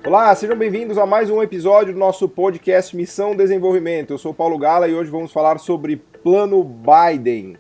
Olá, sejam bem-vindos a mais um episódio do nosso podcast Missão Desenvolvimento. Eu sou o Paulo Gala e hoje vamos falar sobre Plano Biden,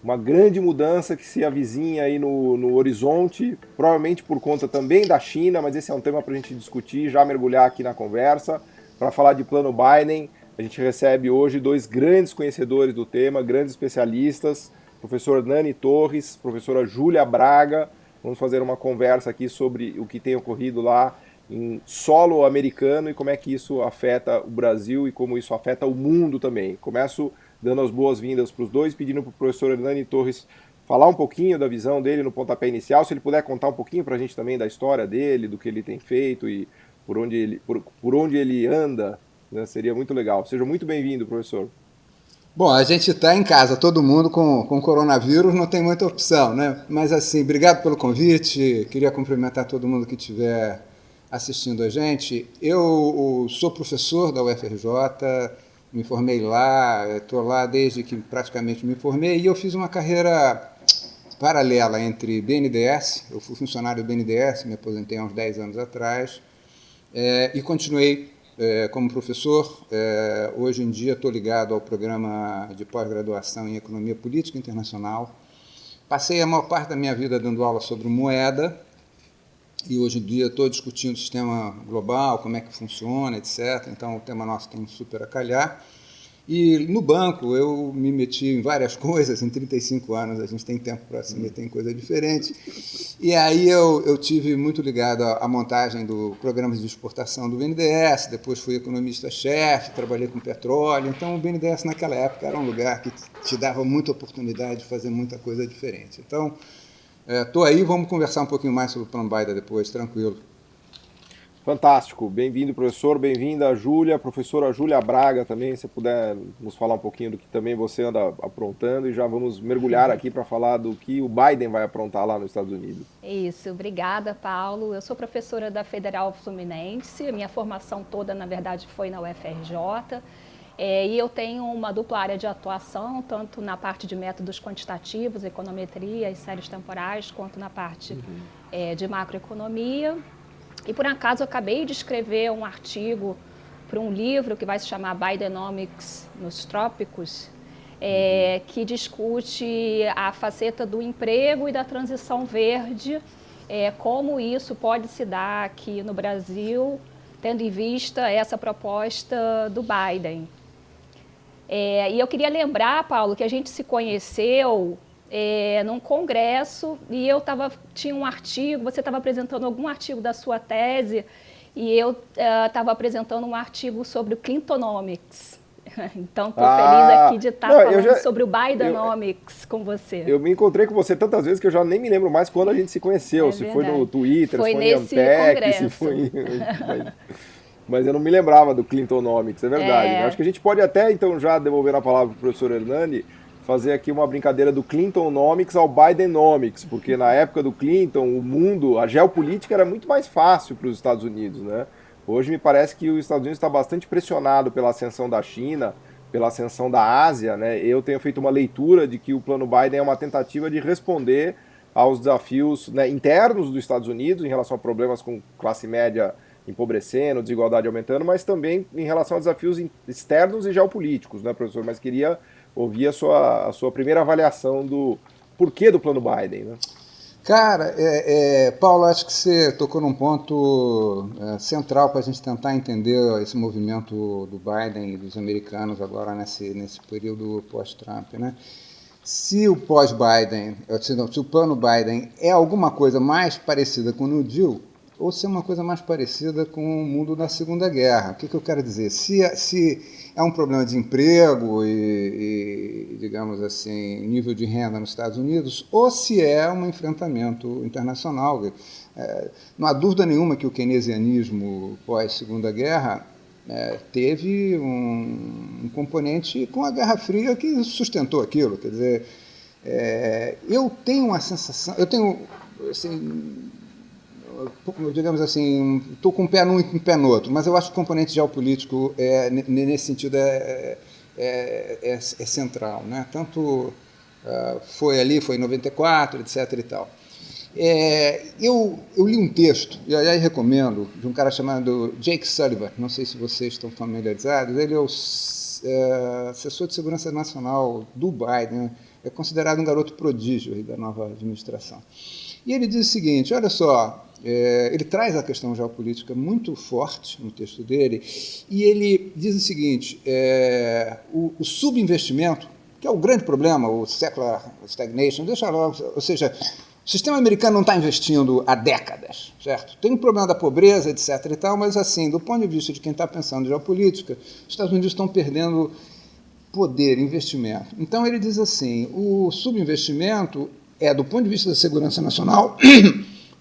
uma grande mudança que se avizinha aí no horizonte, provavelmente por conta também da China, mas esse é um tema para a gente discutir, já mergulhar aqui na conversa. Para falar de Plano Biden, a gente recebe hoje dois grandes conhecedores do tema, grandes especialistas, professor Nani Torres, professora Júlia Braga. Vamos fazer uma conversa aqui sobre o que tem ocorrido lá em solo americano e como é que isso afeta o Brasil e como isso afeta o mundo também. Começo dando as boas-vindas para os dois, pedindo para o professor Hernani Torres falar um pouquinho da visão dele no pontapé inicial, se ele puder contar um pouquinho para a gente também da história dele, do que ele tem feito e por onde ele anda, né, seria muito legal. Seja muito bem-vindo, professor. Bom, a gente está em casa, todo mundo com coronavírus, não tem muita opção, né? Mas assim, obrigado pelo convite, queria cumprimentar todo mundo que estiver assistindo a gente. Eu sou professor da UFRJ, me formei lá, estou lá desde que praticamente me formei e eu fiz uma carreira paralela entre BNDES, eu fui funcionário do BNDES, me aposentei há uns 10 anos atrás, e continuei como professor. Hoje em dia estou ligado ao programa de pós-graduação em Economia Política Internacional. Passei a maior parte da minha vida dando aula sobre moeda e hoje em dia estou discutindo o sistema global, como é que funciona, etc. Então o tema nosso tem super a calhar. E no banco eu me meti em várias coisas, em 35 anos a gente tem tempo para se meter em coisa diferente. E aí eu tive muito ligado à montagem do programa de exportação do BNDES, depois fui economista-chefe, trabalhei com petróleo. Então o BNDES naquela época era um lugar que te dava muita oportunidade de fazer muita coisa diferente. Então estou aí, vamos conversar um pouquinho mais sobre o Plano Biden depois, tranquilo. Fantástico, bem-vindo, professor, bem-vinda a Júlia, professora Júlia Braga também, se puder nos falar um pouquinho do que também você anda aprontando e já vamos mergulhar aqui para falar do que o Biden vai aprontar lá nos Estados Unidos. Isso, obrigada, Paulo. Eu sou professora da Federal Fluminense, minha formação toda, na verdade, foi na UFRJ, e eu tenho uma dupla área de atuação, tanto na parte de métodos quantitativos, econometria e séries temporais, quanto na parte de macroeconomia. E, por acaso, eu acabei de escrever um artigo para um livro que vai se chamar Bidenomics nos Trópicos, que discute a faceta do emprego e da transição verde, como isso pode se dar aqui no Brasil, tendo em vista essa proposta do Biden. E eu queria lembrar, Paulo, que a gente se conheceu num congresso e tinha um artigo, você estava apresentando algum artigo da sua tese e eu estava apresentando um artigo sobre o Clintonomics. Então, estou feliz aqui de estar falando sobre o Bidenomics com você. Eu me encontrei com você tantas vezes que eu já nem me lembro mais quando a gente se conheceu, se foi no Twitter, se foi em Antec, se foi... Mas eu não me lembrava do Clintonomics, é verdade. Acho que a gente pode até, então, já devolver a palavra para o professor Hernani, fazer aqui uma brincadeira do Clintonomics ao Bidenomics, porque na época do Clinton, o mundo, a geopolítica era muito mais fácil para os Estados Unidos, né? Hoje me parece que os Estados Unidos está bastante pressionado pela ascensão da China, pela ascensão da Ásia, né? Eu tenho feito uma leitura de que o plano Biden é uma tentativa de responder aos desafios, né, internos dos Estados Unidos em relação a problemas com classe média empobrecendo, desigualdade aumentando, mas também em relação a desafios externos e geopolíticos, né, professor? Mas queria ouvir a sua primeira avaliação do porquê do plano Biden, né? Cara, Paulo, acho que você tocou num ponto central para a gente tentar entender esse movimento do Biden e dos americanos agora nesse período pós-Trump, né? Se o pós-Biden, se o plano Biden é alguma coisa mais parecida com o New Deal, ou se é uma coisa mais parecida com o mundo da Segunda Guerra. O que eu quero dizer? Se é um problema de emprego e, digamos assim, nível de renda nos Estados Unidos, ou se é um enfrentamento internacional. Não há dúvida nenhuma que o keynesianismo pós-Segunda Guerra teve um componente com a Guerra Fria que sustentou aquilo. Quer dizer, eu tenho uma sensação, assim, digamos assim, estou com um pé num e com um pé no outro, mas eu acho que o componente geopolítico nesse sentido é central, né? Tanto foi em 94, etc. e tal. Eu li um texto, e aliás recomendo, de um cara chamado Jake Sullivan, não sei se vocês estão familiarizados, ele é o assessor de segurança nacional do Biden, é considerado um garoto prodígio aí da nova administração. E ele diz o seguinte, olha só, ele traz a questão geopolítica muito forte no texto dele, e ele diz o seguinte, o subinvestimento, que é o grande problema, o secular stagnation, ou seja, o sistema americano não está investindo há décadas, certo? Tem um problema da pobreza, etc. e tal, mas, assim, do ponto de vista de quem está pensando em geopolítica, os Estados Unidos estão perdendo poder, investimento. Então, ele diz assim, o subinvestimento é, do ponto de vista da segurança nacional,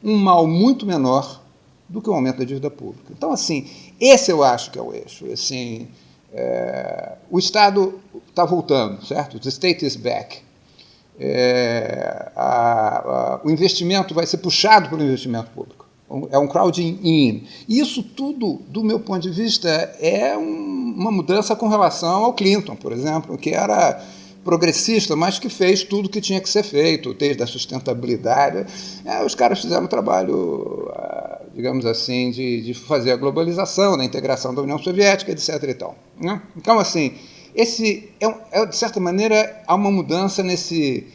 um mal muito menor do que o aumento da dívida pública. Então, assim, esse eu acho que é o eixo. Assim, o Estado está voltando, certo? The state is back. O investimento vai ser puxado pelo investimento público. É um crowding in. E isso tudo, do meu ponto de vista, é uma mudança com relação ao Clinton, por exemplo, que era progressista, mas que fez tudo que tinha que ser feito, desde a sustentabilidade. Os caras fizeram um trabalho, digamos assim, de fazer a globalização, da integração da União Soviética, etc. e tal, né? Então, assim, esse de certa maneira, há uma mudança nesse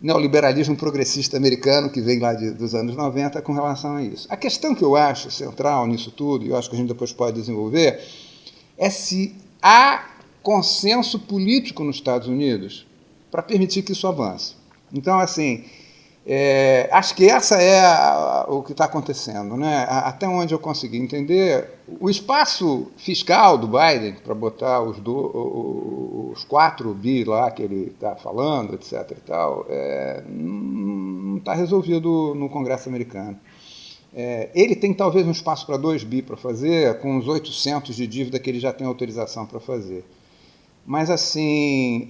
neoliberalismo progressista americano que vem lá dos anos 90 com relação a isso. A questão que eu acho central nisso tudo, e eu acho que a gente depois pode desenvolver, é se há consenso político nos Estados Unidos para permitir que isso avance. Então, assim, acho que essa é o que está acontecendo, né? Até onde eu consegui entender, o espaço fiscal do Biden para botar os 4 bi lá que ele está falando, etc. e tal, não está resolvido no Congresso americano. Ele tem talvez um espaço para 2 bi para fazer, com os 800 de dívida que ele já tem autorização para fazer. Mas, assim,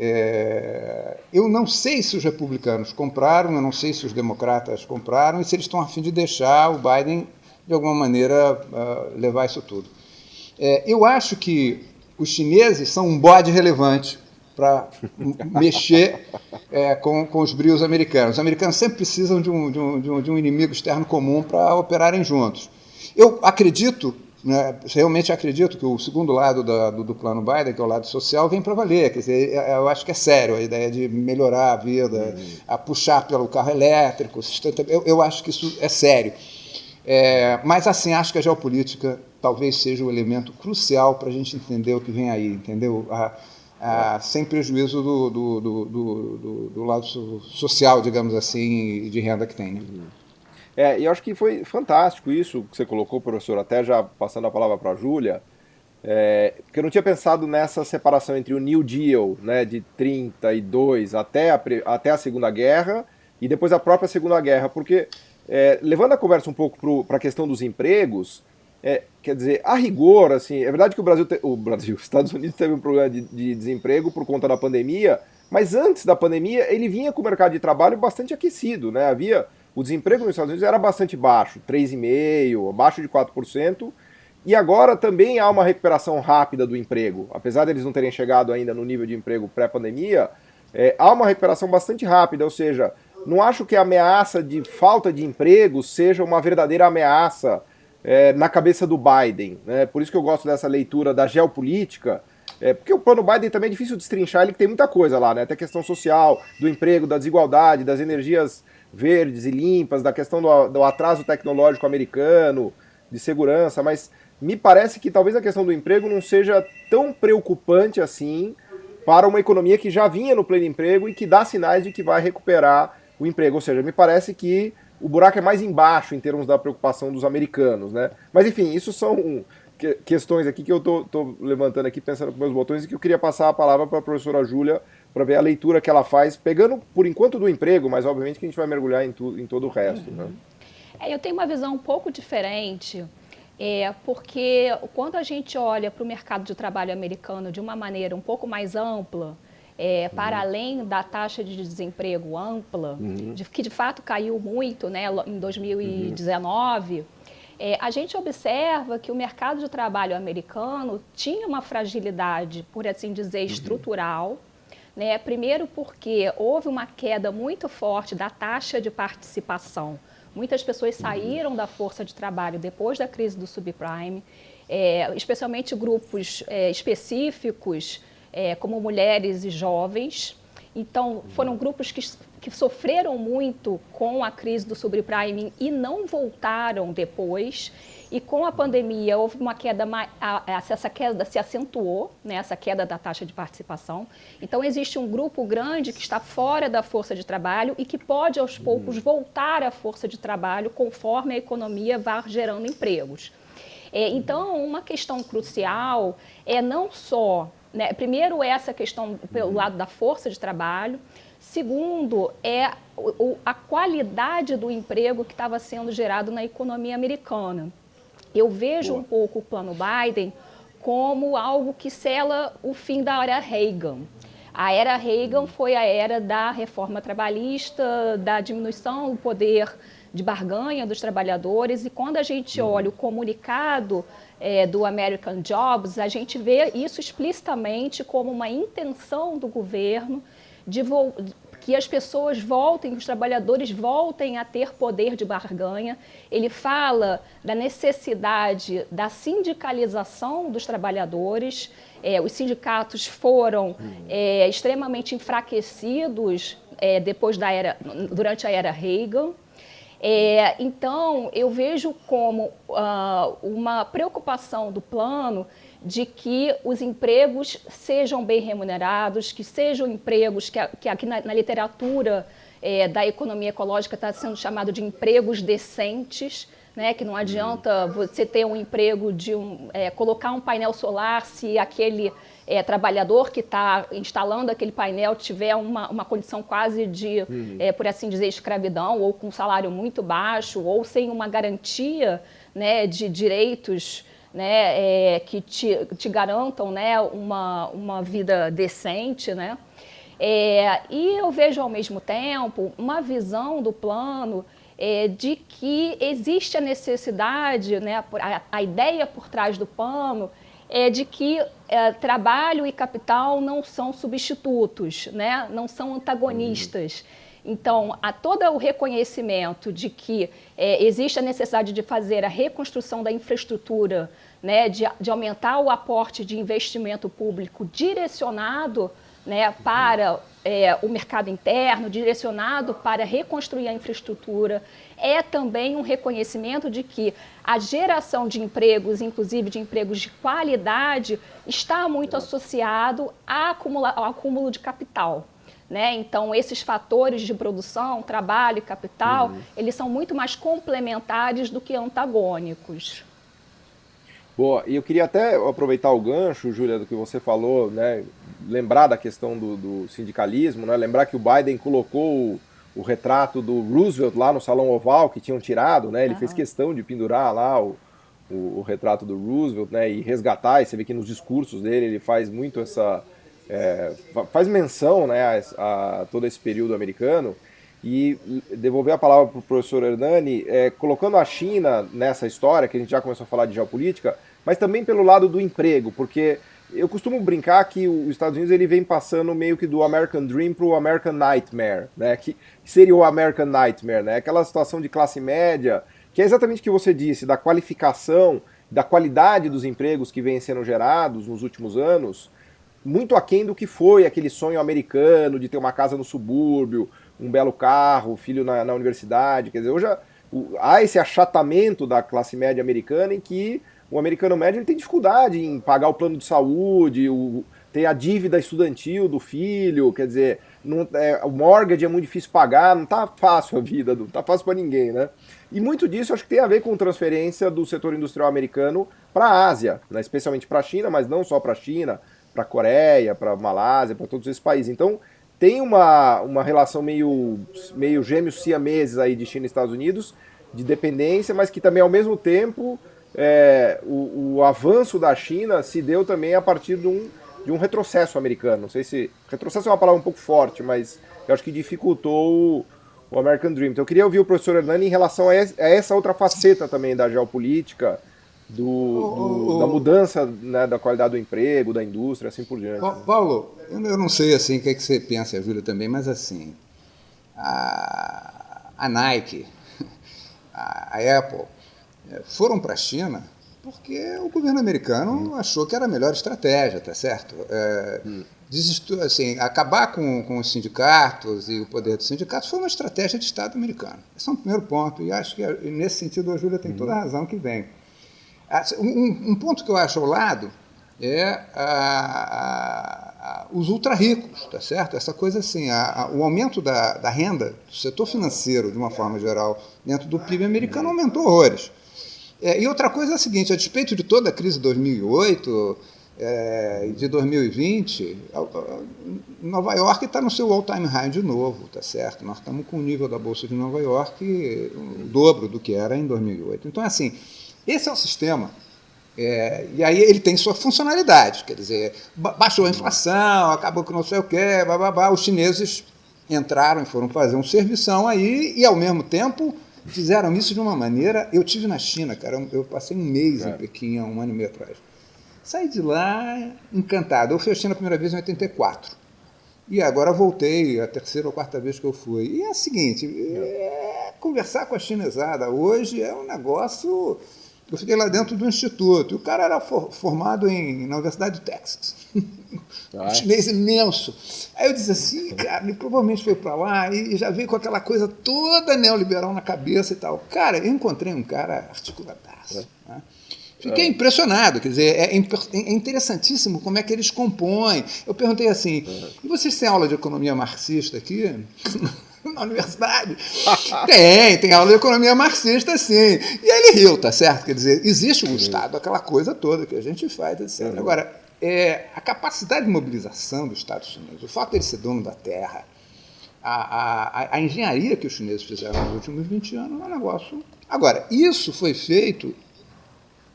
eu não sei se os republicanos compraram, eu não sei se os democratas compraram e se eles estão a fim de deixar o Biden, de alguma maneira, levar isso tudo. Eu acho que os chineses são um bode relevante para mexer com os brios americanos. Os americanos sempre precisam de um inimigo externo comum para operarem juntos. Eu acredito, realmente acredito que o segundo lado do plano Biden, que é o lado social, vem para valer. Quer dizer, eu acho que é sério a ideia de melhorar a vida, a puxar pelo carro elétrico, eu acho que isso é sério. Mas, assim, acho que a geopolítica talvez seja o elemento crucial para a gente entender o que vem aí, entendeu? Sem prejuízo do lado social, digamos assim, de renda que tem, né? E eu acho que foi fantástico isso que você colocou, professor, até já passando a palavra para a Júlia, porque eu não tinha pensado nessa separação entre o New Deal, né, de 32 até a Segunda Guerra e depois a própria Segunda Guerra, porque, levando a conversa um pouco para a questão dos empregos, quer dizer, a rigor, assim, é verdade que os Estados Unidos teve um problema de desemprego por conta da pandemia, mas antes da pandemia ele vinha com o mercado de trabalho bastante aquecido, né? O desemprego nos Estados Unidos era bastante baixo, 3,5%, abaixo de 4%, e agora também há uma recuperação rápida do emprego. Apesar deles não terem chegado ainda no nível de emprego pré-pandemia, há uma recuperação bastante rápida, ou seja, não acho que a ameaça de falta de emprego seja uma verdadeira ameaça na cabeça do Biden, né? Por isso que eu gosto dessa leitura da geopolítica, porque o plano Biden também é difícil de destrinchar, ele tem muita coisa lá, né? Até questão social, do emprego, da desigualdade, das energias verdes e limpas, da questão do atraso tecnológico americano, de segurança, mas me parece que talvez a questão do emprego não seja tão preocupante assim para uma economia que já vinha no pleno emprego e que dá sinais de que vai recuperar o emprego. Ou seja, me parece que o buraco é mais embaixo em termos da preocupação dos americanos, né? Mas enfim, isso são questões aqui que eu tô levantando aqui, pensando com meus botões, e que eu queria passar a palavra para a professora Júlia para ver a leitura que ela faz, pegando por enquanto do emprego, mas obviamente que a gente vai mergulhar em todo o resto, né? Eu tenho uma visão um pouco diferente, porque quando a gente olha para o mercado de trabalho americano de uma maneira um pouco mais ampla, para além da taxa de desemprego ampla, que de fato caiu muito, né, em 2019, a gente observa que o mercado de trabalho americano tinha uma fragilidade, por assim dizer, estrutural, né? Primeiro porque houve uma queda muito forte da taxa de participação Muitas pessoas saíram da força de trabalho depois da crise do subprime, especialmente grupos específicos, como mulheres e jovens. Então, foram grupos que sofreram muito com a crise do subprime e não voltaram depois. E com a pandemia houve uma queda, essa queda se acentuou, né, essa queda da taxa de participação. Então existe um grupo grande que está fora da força de trabalho e que pode aos poucos voltar à força de trabalho conforme a economia vá gerando empregos. Então uma questão crucial é não só, né, primeiro essa questão pelo lado da força de trabalho. Segundo, a qualidade do emprego que estava sendo gerado na economia americana. Eu vejo um pouco o plano Biden como algo que sela o fim da era Reagan. A era Reagan foi a era da reforma trabalhista, da diminuição do poder de barganha dos trabalhadores, e quando a gente olha o comunicado do American Jobs, a gente vê isso explicitamente como uma intenção do governo de que as pessoas voltem, os trabalhadores voltem a ter poder de barganha. Ele fala da necessidade da sindicalização dos trabalhadores. Os sindicatos foram extremamente enfraquecidos durante a era Reagan. Então, eu vejo como uma preocupação do plano de que os empregos sejam bem remunerados, que sejam empregos que aqui na literatura da economia ecológica está sendo chamado de empregos decentes, né? Que não adianta você ter um emprego de colocar um painel solar se aquele trabalhador que está instalando aquele painel tiver uma condição quase de, por assim dizer, escravidão, ou com um salário muito baixo, ou sem uma garantia, né, de direitos, né, que te garantam, né, uma vida decente, né? E eu vejo ao mesmo tempo uma visão do plano de que existe a necessidade, né, a ideia por trás do plano é de que trabalho e capital não são substitutos, né, não são antagonistas. Então, há todo o reconhecimento de que existe a necessidade de fazer a reconstrução da infraestrutura, né, de aumentar o aporte de investimento público direcionado, né, para o mercado interno, direcionado para reconstruir a infraestrutura. É também um reconhecimento de que a geração de empregos, inclusive de empregos de qualidade, está muito associado ao acúmulo de capital. Né? Então, esses fatores de produção, trabalho e capital, eles são muito mais complementares do que antagônicos. Boa, e eu queria até aproveitar o gancho, Júlia, do que você falou, né? Lembrar da questão do sindicalismo, né? Lembrar que o Biden colocou o retrato do Roosevelt lá no Salão Oval, que tinham tirado, né? Ele fez questão de pendurar lá o retrato do Roosevelt, né? E resgatar, e você vê que nos discursos dele ele faz muito faz menção, né, a todo esse período americano. E devolver a palavra para o professor Hernani, colocando a China nessa história, que a gente já começou a falar de geopolítica, mas também pelo lado do emprego, porque eu costumo brincar que os Estados Unidos ele vem passando meio que do American Dream para o American Nightmare, né, que seria o American Nightmare, né, aquela situação de classe média, que é exatamente o que você disse, da qualificação, da qualidade dos empregos que vêm sendo gerados nos últimos anos, muito aquém do que foi aquele sonho americano de ter uma casa no subúrbio, um belo carro, filho na universidade. Quer dizer, hoje há esse achatamento da classe média americana em que o americano médio ele tem dificuldade em pagar o plano de saúde, ter a dívida estudantil do filho, quer dizer, o mortgage é muito difícil pagar, não está fácil a vida, não está fácil para ninguém, né? E muito disso acho que tem a ver com transferência do setor industrial americano para a Ásia, né? Especialmente para a China, mas não só para a China, para a Coreia, para a Malásia, para todos esses países. Então, tem uma relação meio gêmeos siameses aí de China e Estados Unidos, de dependência, mas que também, ao mesmo tempo, o avanço da China se deu também a partir de um retrocesso americano. Não sei se... Retrocesso é uma palavra um pouco forte, mas eu acho que dificultou o American Dream. Então, eu queria ouvir o professor Hernani em relação a essa outra faceta também da geopolítica, da mudança, né, da qualidade do emprego, da indústria, assim por diante. Paulo, eu não sei assim, o que você pensa, a Júlia também, mas assim, a Nike a Apple, foram para a China porque o governo americano achou que era a melhor estratégia, tá certo? Assim, acabar com os sindicatos e o poder dos sindicatos foi uma estratégia de Estado americano. Esse é um primeiro ponto, e acho que nesse sentido a Júlia tem toda a razão que vem. Um ponto que eu acho ao lado é os ultra-ricos, tá certo? Essa coisa assim, o aumento da renda do setor financeiro, de uma forma geral, dentro do PIB americano aumentou horrores. E outra coisa é a seguinte, a despeito de toda a crise de 2008 e de 2020, Nova York está no seu all-time high de novo, tá certo? Nós estamos com o nível da Bolsa de Nova York o dobro do que era em 2008. Então, assim, esse é o sistema. E aí ele tem sua funcionalidade, quer dizer, baixou a inflação, acabou com não sei o quê, os chineses entraram e foram fazer um servição aí e, ao mesmo tempo, fizeram isso de uma maneira... Eu estive na China, cara, eu passei um mês em Pequim, há 1 ano e meio atrás. Saí de lá encantado. Eu fui à China a primeira vez em 84. E agora voltei, a 3ª ou 4ª vez que eu fui. E é o seguinte, conversar com a chinesada hoje é um negócio... Eu fiquei lá dentro do instituto, e o cara era formado na Universidade do Texas. Um chinês imenso. Aí eu disse assim, cara, ele provavelmente foi para lá e já veio com aquela coisa toda neoliberal na cabeça e tal. Cara, eu encontrei um cara articuladaço. Né? Fiquei impressionado, quer dizer, é interessantíssimo como é que eles compõem. Eu perguntei assim, e vocês têm aula de economia marxista aqui? Na universidade? Tem aula de economia marxista, sim. E aí ele riu, tá certo? Quer dizer, existe o Estado, aquela coisa toda que a gente faz, etc. Agora, a capacidade de mobilização do Estado chinês, o fato de ele ser dono da terra, a engenharia que os chineses fizeram nos últimos 20 anos é um negócio... Agora, isso foi feito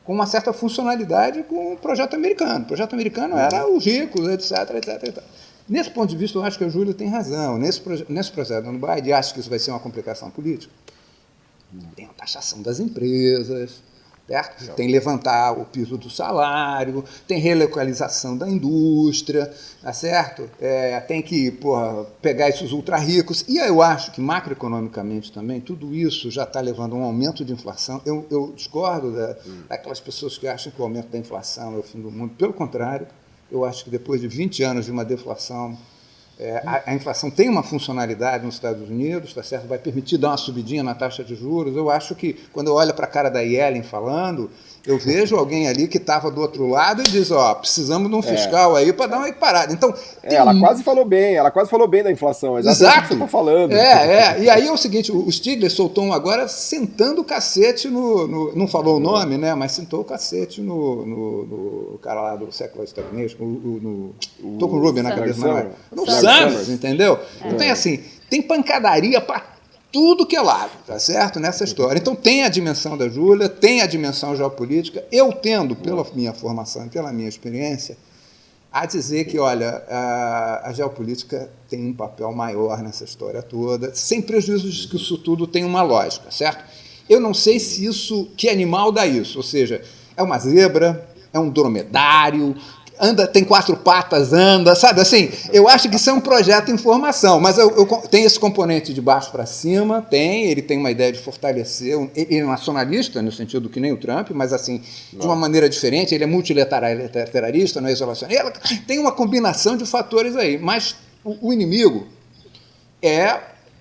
com uma certa funcionalidade com o projeto americano. O projeto americano era os ricos, etc, etc, etc. Nesse ponto de vista, eu acho que a Júlia tem razão. Nesse projeto do Biden, acho que isso vai ser uma complicação política. Tem a taxação das empresas, certo? Tem levantar o piso do salário, tem relocalização da indústria, tá certo? Tem que pegar esses ultra-ricos. E eu acho que, macroeconomicamente também, tudo isso já está levando a um aumento de inflação. Eu discordo daquelas pessoas que acham que o aumento da inflação é o fim do mundo. Pelo contrário, eu acho que depois de 20 anos de uma deflação, a inflação tem uma funcionalidade nos Estados Unidos, tá certo? Vai permitir dar uma subidinha na taxa de juros. Eu acho que, quando eu olho para a cara da Yellen falando, eu vejo alguém ali que estava do outro lado e diz, precisamos de um fiscal aí para dar uma equiparada. Então, ela quase falou bem da inflação, exatamente o que você está falando. E aí é o seguinte, o Stiglitz soltou um agora sentando o cacete não falou o nome, né, mas sentou o cacete no cara lá do século Stagnation, tô com o Rubin na cabeça, não é? No Summers, entendeu? Então, assim, tem pancadaria para tudo que é lado, tá certo? Nessa história. Então tem a dimensão da Júlia, tem a dimensão geopolítica. Eu tendo, pela minha formação e pela minha experiência, a dizer que, olha, a geopolítica tem um papel maior nessa história toda, sem prejuízo de que isso tudo tem uma lógica, certo? Eu não sei se isso, que animal dá isso, ou seja, é uma zebra, é um dromedário, tem 4 patas, sabe assim? Eu acho que isso é um projeto em formação, mas tem esse componente de baixo para cima, ele tem uma ideia de fortalecer, ele é nacionalista, no sentido que nem o Trump, mas assim, de uma maneira diferente, ele é multilateralista, não é isolacionista, tem uma combinação de fatores aí, mas o inimigo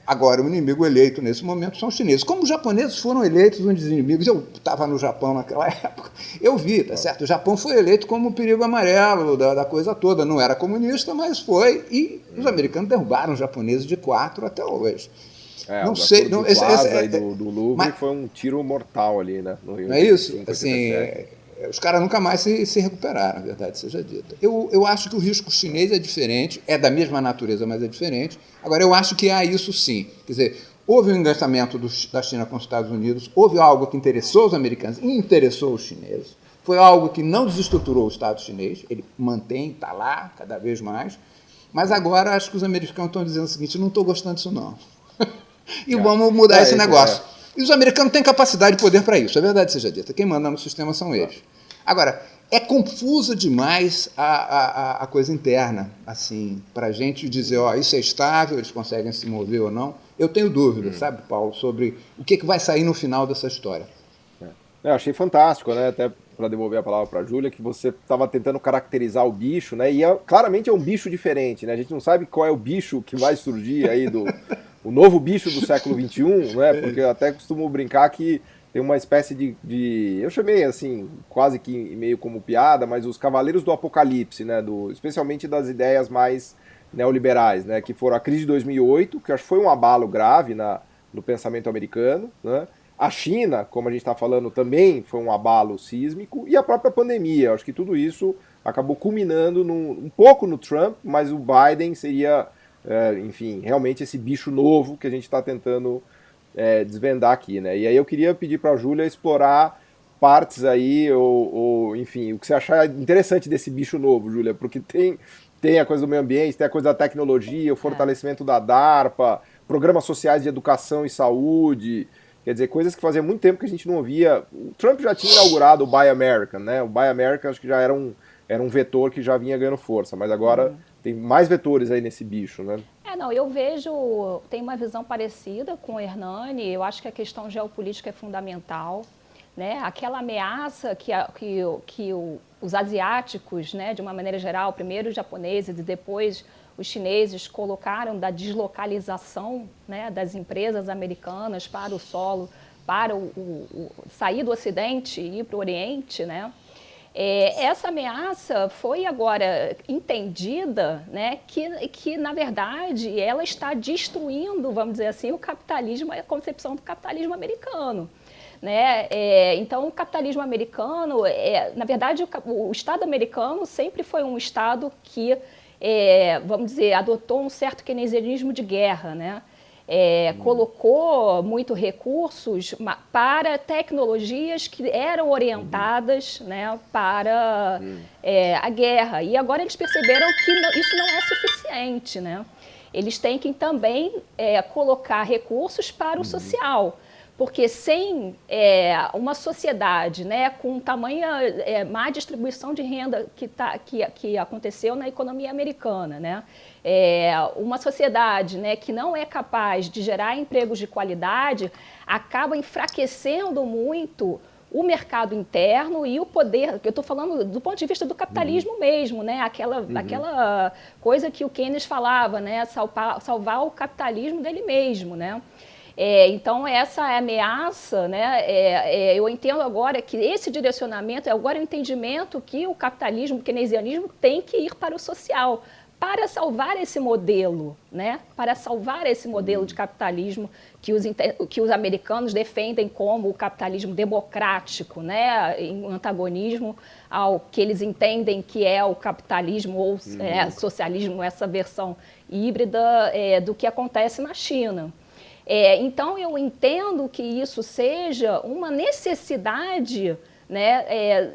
agora, o inimigo eleito nesse momento são os chineses. Como os japoneses foram eleitos um dos inimigos, eu estava no Japão naquela época, eu vi, tá certo? O Japão foi eleito como o perigo amarelo da coisa toda. Não era comunista, mas foi. E os americanos derrubaram os japoneses de 4 até hoje. Não sei. Do Louvre foi um tiro mortal ali, né? No Rio. Não é isso? Assim, os caras nunca mais se recuperaram, na verdade seja dita. Eu acho que o risco chinês é diferente, é da mesma natureza, mas é diferente. Agora, eu acho que há isso sim. Quer dizer, houve um engajamento da China com os Estados Unidos, houve algo que interessou os americanos e interessou os chineses. Foi algo que não desestruturou o Estado chinês, ele mantém, está lá, cada vez mais. Mas agora acho que os americanos estão dizendo o seguinte, não estou gostando disso não. E vamos mudar esse negócio. E os americanos têm capacidade e poder para isso, é verdade seja dita. Quem manda no sistema são eles. Agora, é confuso demais a coisa interna, assim, para a gente dizer, ó, isso é estável, eles conseguem se mover ou não. Eu tenho dúvida, sabe, Paulo, sobre o que vai sair no final dessa história. Eu achei fantástico, né? Até para devolver a palavra para a Júlia, que você estava tentando caracterizar o bicho, né? E claramente é um bicho diferente, né? A gente não sabe qual é o bicho que vai surgir aí o novo bicho do século XXI, né? Porque eu até costumo brincar que tem uma espécie eu chamei assim, quase que meio como piada, mas os cavaleiros do apocalipse, né? Especialmente das ideias mais neoliberais, né? Que foram a crise de 2008, que eu acho que foi um abalo grave no pensamento americano, né? A China, como a gente está falando, também foi um abalo sísmico, e a própria pandemia. Acho que tudo isso acabou culminando um pouco no Trump, mas o Biden seria, enfim, realmente esse bicho novo que a gente está tentando desvendar aqui, né? E aí eu queria pedir para a Júlia explorar partes aí, enfim, o que você achar interessante desse bicho novo, Júlia, porque tem a coisa do meio ambiente, tem a coisa da tecnologia, o fortalecimento da DARPA, programas sociais de educação e saúde. Quer dizer, coisas que fazia muito tempo que a gente não ouvia. O Trump já tinha inaugurado o Buy American, né? O Buy American acho que já era um vetor que já vinha ganhando força, mas agora tem mais vetores aí nesse bicho, né? Não, tenho uma visão parecida com o Hernani, eu acho que a questão geopolítica é fundamental, né? Aquela ameaça que os asiáticos, né, de uma maneira geral, primeiro os japoneses e depois os chineses colocaram da deslocalização, né, das empresas americanas para o solo, para sair do Ocidente e ir para o Oriente, né? Essa ameaça foi agora entendida, né, que, na verdade, ela está destruindo, vamos dizer assim, o capitalismo, a concepção do capitalismo americano. Né? Então, o capitalismo americano, na verdade, o Estado americano sempre foi um Estado que, vamos dizer, adotou um certo keynesianismo de guerra, né? Colocou muito recursos para tecnologias que eram orientadas, né, para a guerra. E agora eles perceberam que isso não é suficiente, né? Eles têm que também colocar recursos para o social. Porque sem uma sociedade, né, com tamanha má distribuição de renda que aconteceu na economia americana, né, uma sociedade, né, que não é capaz de gerar empregos de qualidade, acaba enfraquecendo muito o mercado interno e o poder, que eu estou falando do ponto de vista do capitalismo mesmo, né, aquela coisa que o Keynes falava, né, salvar o capitalismo dele mesmo, né. Então, essa ameaça, né, eu entendo agora que esse direcionamento é agora o entendimento que o capitalismo, o keynesianismo tem que ir para o social, para salvar esse modelo, né, para salvar esse modelo de capitalismo que os americanos defendem como o capitalismo democrático, né, em antagonismo ao que eles entendem que é o capitalismo ou socialismo, essa versão híbrida do que acontece na China. Então, eu entendo que isso seja uma necessidade, né,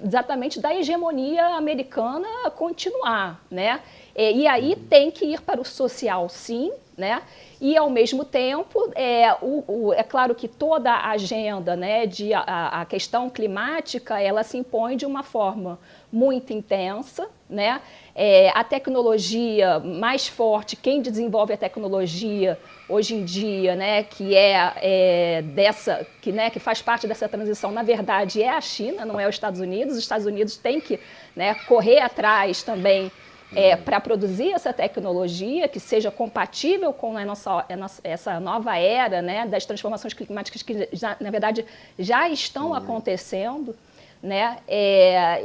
exatamente da hegemonia americana continuar, né? E aí tem que ir para o social, sim, né? E, ao mesmo tempo, é claro que toda a agenda, né, a questão climática, ela se impõe de uma forma muito intensa, né? A tecnologia mais forte, quem desenvolve a tecnologia hoje em dia, né, que faz parte dessa transição, na verdade, é a China, não é os Estados Unidos. Os Estados Unidos têm que, né, correr atrás também para produzir essa tecnologia que seja compatível com essa nova era, né, das transformações climáticas que, na verdade, já estão acontecendo. Né?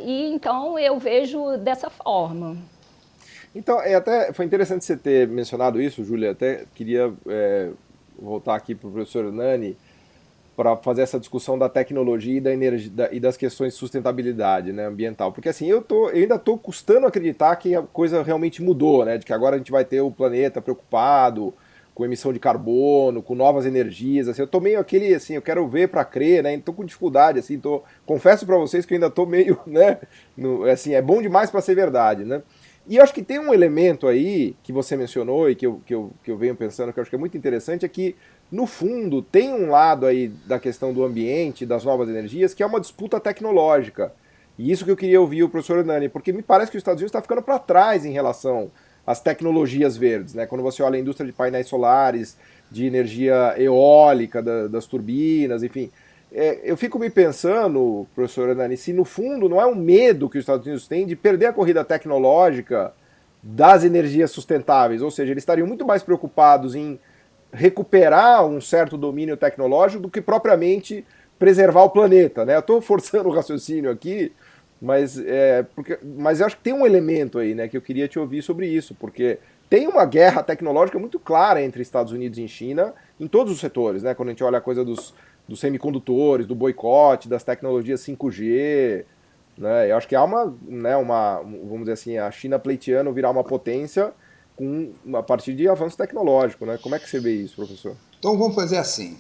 E então eu vejo dessa forma. Então, até foi interessante você ter mencionado isso, Júlia. Até queria voltar aqui para o professor Hernani para fazer essa discussão da tecnologia e da energia e das questões de sustentabilidade, né, ambiental. Porque assim, eu ainda estou custando acreditar que a coisa realmente mudou, né, de que agora a gente vai ter o planeta preocupado com emissão de carbono, com novas energias. Assim, eu tô meio assim, eu quero ver para crer, né? Tô com dificuldade, assim, confesso para vocês que eu ainda tô meio, né? Assim, é bom demais para ser verdade, né? E eu acho que tem um elemento aí que você mencionou e que eu venho pensando que eu acho que é muito interessante, é que, no fundo, tem um lado aí da questão do ambiente, das novas energias, que é uma disputa tecnológica. E isso que eu queria ouvir o professor Hernani, porque me parece que os Estados Unidos está ficando para trás em relação às tecnologias verdes, né? Quando você olha a indústria de painéis solares, de energia eólica, das turbinas, enfim. Eu fico me pensando, professor Hernani, se no fundo não é um medo que os Estados Unidos têm de perder a corrida tecnológica das energias sustentáveis, ou seja, eles estariam muito mais preocupados em recuperar um certo domínio tecnológico do que propriamente preservar o planeta, né? Eu estou forçando o raciocínio aqui, mas eu acho que tem um elemento aí, né, que eu queria te ouvir sobre isso, porque tem uma guerra tecnológica muito clara entre Estados Unidos e China em todos os setores, né? Quando a gente olha a coisa dos semicondutores, do boicote, das tecnologias 5G, né? Eu acho que há vamos dizer assim, a China pleiteando virar uma potência a partir de avanço tecnológico, né? Como é que você vê isso, professor? Então vamos fazer assim.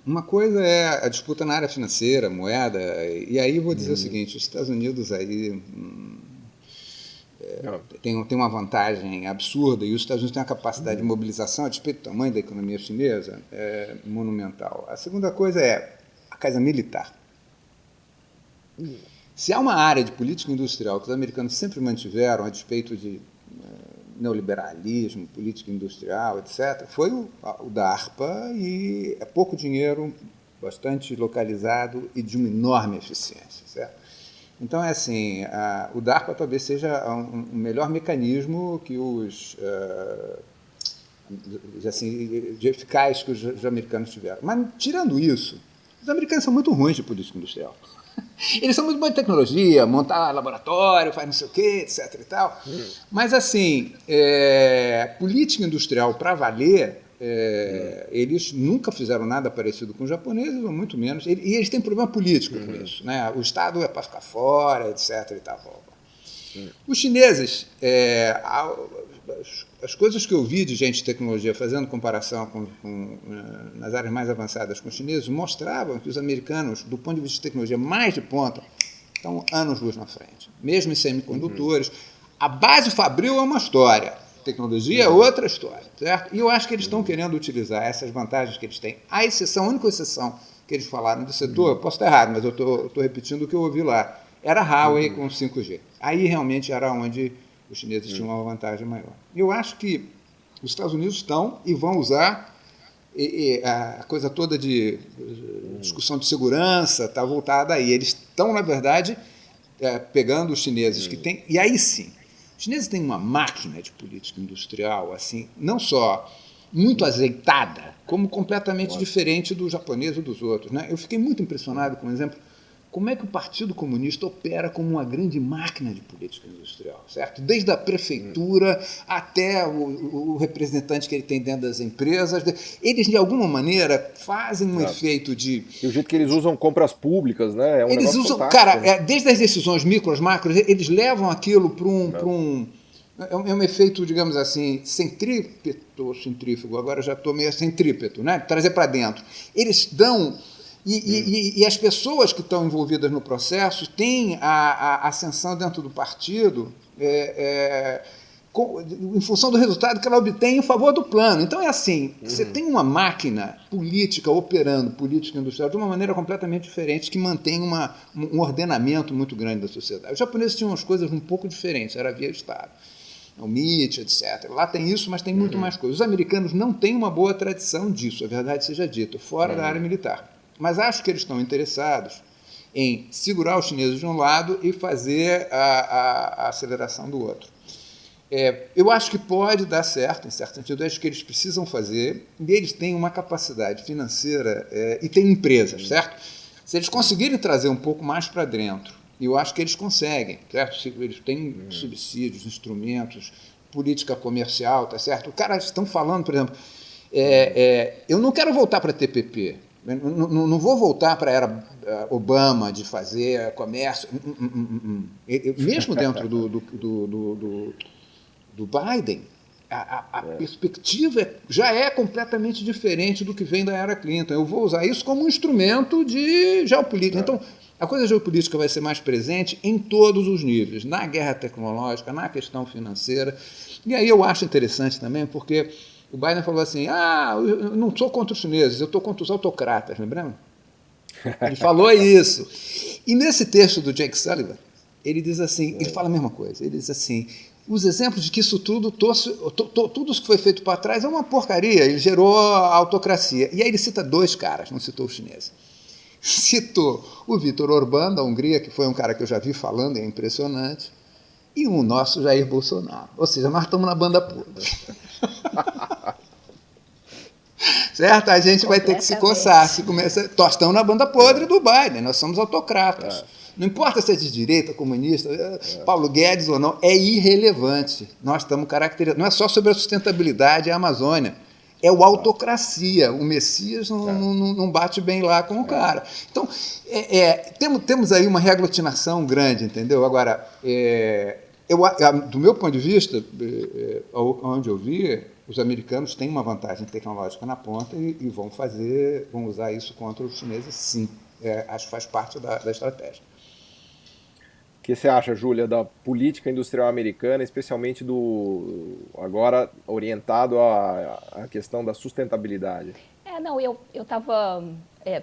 Uma coisa é a disputa na área financeira, moeda, e aí eu vou dizer o seguinte, os Estados Unidos aí tem uma vantagem absurda, e os Estados Unidos têm uma capacidade de mobilização, a despeito do tamanho da economia chinesa, monumental. A segunda coisa é a coisa militar. Se há uma área de política industrial que os americanos sempre mantiveram, a despeito de neoliberalismo, política industrial, etc., foi o DARPA, e é pouco dinheiro, bastante localizado e de uma enorme eficiência, certo? Então, é assim, o DARPA talvez seja um melhor mecanismo que de eficaz que os americanos tiveram. Mas, tirando isso, os americanos são muito ruins de política industrial. Eles são muito bons de tecnologia, montar laboratório, faz não sei o quê, etc. e tal. Mas, assim, política industrial para valer, eles nunca fizeram nada parecido com os japoneses, ou muito menos. E eles têm problema político com isso, né? O Estado é para ficar fora, etc. e tal. Os chineses, as coisas que eu vi de gente de tecnologia fazendo comparação nas áreas mais avançadas com os chineses mostravam que os americanos, do ponto de vista de tecnologia mais de ponta, estão anos-luz na frente. Mesmo em semicondutores. A base fabril é uma história, tecnologia é outra história, certo? E eu acho que eles estão querendo utilizar essas vantagens que eles têm. A única exceção que eles falaram do setor, eu posso estar errado, mas eu estou repetindo o que eu ouvi lá, era a Huawei com 5G. Aí realmente era onde os chineses tinham uma vantagem maior. Eu acho que os Estados Unidos estão e vão usar a coisa toda de discussão de segurança, está voltada aí. Eles estão, na verdade, pegando os chineses que têm... E aí sim, os chineses têm uma máquina de política industrial, assim, não só muito azeitada, como completamente diferente do japonês ou dos outros, né? Eu fiquei muito impressionado, por exemplo, como é que o Partido Comunista opera como uma grande máquina de política industrial, certo? Desde a prefeitura até o representante que ele tem dentro das empresas. Eles, de alguma maneira, fazem um efeito de... E o jeito que eles usam compras públicas, né? É um eles usam, cara, desde as decisões micros, macros, eles levam aquilo para um... É um efeito, digamos assim, centrífugo, agora já estou meio centrípeto, né? Trazer para dentro. Eles dão... E as pessoas que estão envolvidas no processo têm a ascensão dentro do partido em função do resultado que ela obtém em favor do plano. Então é assim, você tem uma máquina política operando, política industrial, de uma maneira completamente diferente, que mantém um ordenamento muito grande da sociedade. Os japoneses tinham umas coisas um pouco diferentes, era via Estado. O MIT, etc. Lá tem isso, mas tem muito mais coisas. Os americanos não têm uma boa tradição disso, a verdade seja dita, fora da área militar. Mas acho que eles estão interessados em segurar os chineses de um lado e fazer a aceleração do outro. Eu acho que pode dar certo, em certo sentido, acho que eles precisam fazer, e eles têm uma capacidade financeira e têm empresas, certo? Se eles conseguirem trazer um pouco mais para dentro, e eu acho que eles conseguem, certo? Eles têm subsídios, instrumentos, política comercial, tá certo? Os caras estão falando, por exemplo, eu não quero voltar para a TPP, não vou voltar para a era Obama de fazer comércio. Mesmo dentro do Biden, a perspectiva já é completamente diferente do que vem da era Clinton. Eu vou usar isso como um instrumento de geopolítica. Então, a coisa geopolítica vai ser mais presente em todos os níveis, na guerra tecnológica, na questão financeira. E aí eu acho interessante também, porque o Biden falou assim, eu não sou contra os chineses, eu estou contra os autocratas, lembrando? Ele falou isso. E nesse texto do Jake Sullivan, ele diz assim, ele fala a mesma coisa, ele diz assim, os exemplos de que isso tudo que foi feito para trás é uma porcaria, ele gerou a autocracia. E aí ele cita 2 caras, não citou os chineses. Citou o Viktor Orbán, da Hungria, que foi um cara que eu já vi falando, é impressionante, e o nosso Jair Bolsonaro. Ou seja, nós estamos na banda podre. Certo? A gente vai ter que se coçar. Nós estamos na banda podre do Biden, nós somos autocratas. Não importa se é de direita, comunista, Paulo Guedes ou não, é irrelevante. Nós estamos caracterizados. Não é só sobre a sustentabilidade e a Amazônia. É o autocracia. O Messias não bate bem lá com o cara. Então, temos aí uma reaglutinação grande, entendeu? Agora, do meu ponto de vista, onde eu vi, os americanos têm uma vantagem tecnológica na ponta e vão usar isso contra os chineses, sim. Acho que faz parte da estratégia. O que você acha, Júlia, da política industrial americana, especialmente agora orientado à questão da sustentabilidade? Eu estava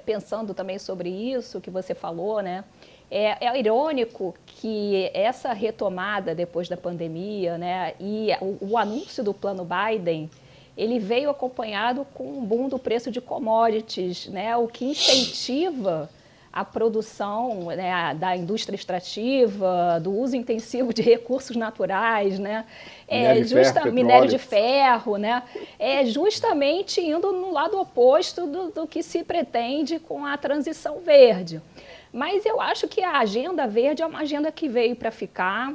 pensando também sobre isso que você falou, né? É irônico que essa retomada depois da pandemia, né, e o anúncio do plano Biden, ele veio acompanhado com um boom do preço de commodities, né, o que incentiva a produção, né, da indústria extrativa, do uso intensivo de recursos naturais, né, minério de ferro, né, justamente indo no lado oposto do que se pretende com a transição verde. Mas eu acho que a agenda verde é uma agenda que veio para ficar.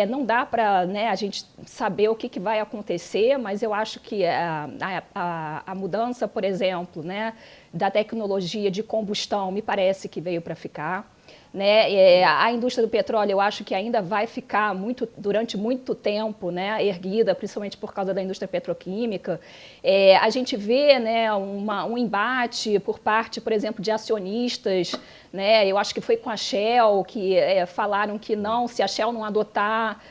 Não dá para, né, a gente saber o que vai acontecer, mas eu acho que a mudança, por exemplo, né, da tecnologia de combustão me parece que veio para ficar. Né? A indústria do petróleo eu acho que ainda vai ficar durante muito tempo, né, erguida, principalmente por causa da indústria petroquímica. A gente vê, né, um embate por parte, por exemplo, de acionistas, né? Eu acho que foi com a Shell que falaram que não, se a Shell não adotar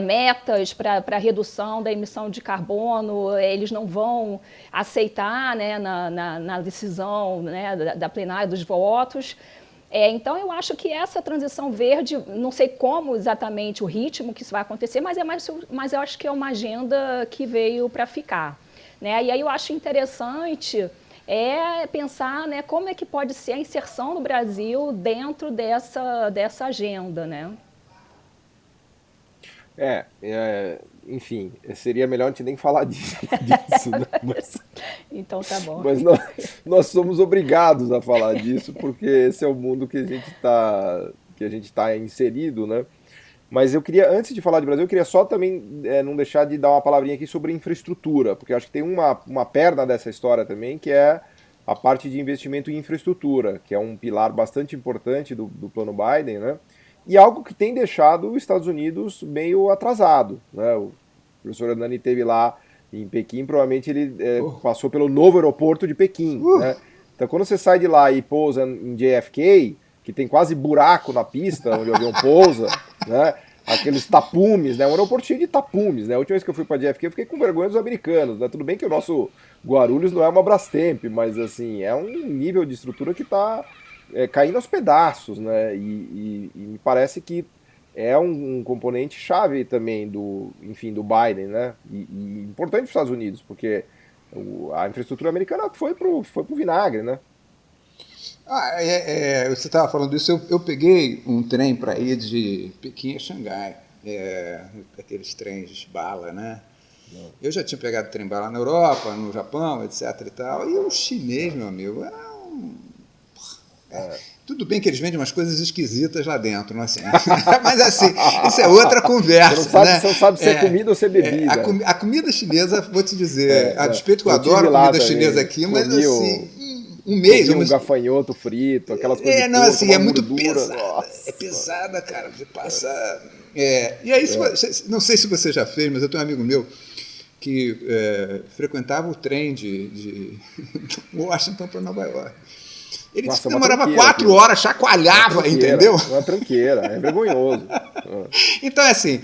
metas para redução da emissão de carbono, eles não vão aceitar, né, na decisão, né, da plenária dos votos. Então, eu acho que essa transição verde, não sei como exatamente o ritmo que isso vai acontecer, mas eu acho que é uma agenda que veio para ficar. Né? E aí eu acho interessante pensar, né, como é que pode ser a inserção do Brasil dentro dessa agenda, né? Enfim, seria melhor a gente nem falar disso, né? Então tá bom. Mas nós somos obrigados a falar disso, porque esse é o mundo que a gente tá inserido, né? Mas eu queria, antes de falar de Brasil, eu queria só também não deixar de dar uma palavrinha aqui sobre infraestrutura, porque eu acho que tem uma perna dessa história também, que é a parte de investimento em infraestrutura, que é um pilar bastante importante do plano Biden, né? E algo que tem deixado os Estados Unidos meio atrasado, né? O professor Hernani esteve lá em Pequim, provavelmente ele passou pelo novo aeroporto de Pequim, né? Então quando você sai de lá e pousa em JFK, que tem quase buraco na pista onde o avião pousa, né? Aqueles tapumes, né? Um aeroporto cheio de tapumes, né? A última vez que eu fui para JFK eu fiquei com vergonha dos americanos, né? Tudo bem que o nosso Guarulhos não é uma Brastemp, mas assim, é um nível de estrutura que está caindo aos pedaços, né? E me parece que é um componente chave também do Biden, né? E importante para os Estados Unidos, porque a infraestrutura americana foi pro vinagre, né? Você estava falando disso, eu peguei um trem para ir de Pequim a Xangai, aqueles trens bala, né? Eu já tinha pegado trem bala na Europa, no Japão, etc. e tal, e o chinês, meu amigo, tudo bem que eles vendem umas coisas esquisitas lá dentro, não assim? Mas assim, isso é outra conversa. Você não sabe se é comida ou se é bebida. A comida chinesa, vou te dizer, a despeito que eu adoro comida chinesa aqui, mas assim, um mês... Um gafanhoto frito, aquelas coisas de não, porco, assim, é muito gordura. pesada. Nossa. É pesada, cara, você passa... E aí, não sei se você já fez, mas eu tenho um amigo meu que frequentava o trem de Washington para Nova York. Ele disse que demorava 4 horas, chacoalhava, entendeu? Uma tranqueira, é vergonhoso. Então, assim,